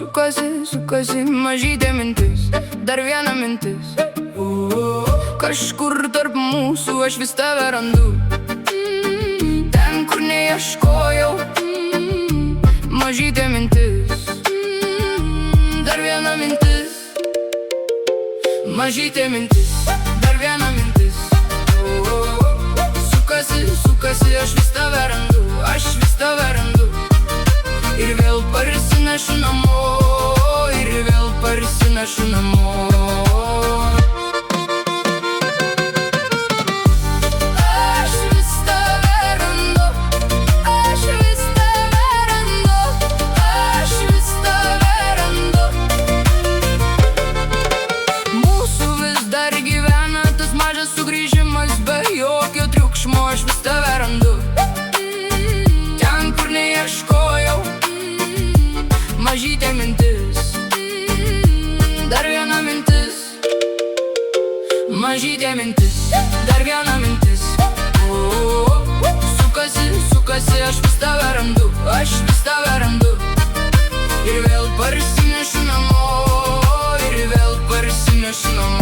sukasi mažytė mintis, dar viena mintis. Kažkur tarp mūsų aš vis tave randu, ten, kur neieškojau. Mažytė mintis, dar viena mintis. Mažytė mintis, dar viena mintis. Sukasi, aš vis tave randu, aš vis tave randu. Ir vėl parsinešu namo, ir vėl parsinešu namo. Aš vis tave randu, aš vis tave randu, aš vis tave randu. Mūsų vis dar gyvena tas mažas sugrįžimas, be jokio triukšmo aš vis tave randu. Ten, kur neieškojau. Mažytė mintis, dar viena mintis. Mažytė mintis, dar viena mintis. Sukasi, aš vis tave randu, aš vis tave randu. Ir vėl parsinešu namo, ir vėl parsinešu namo.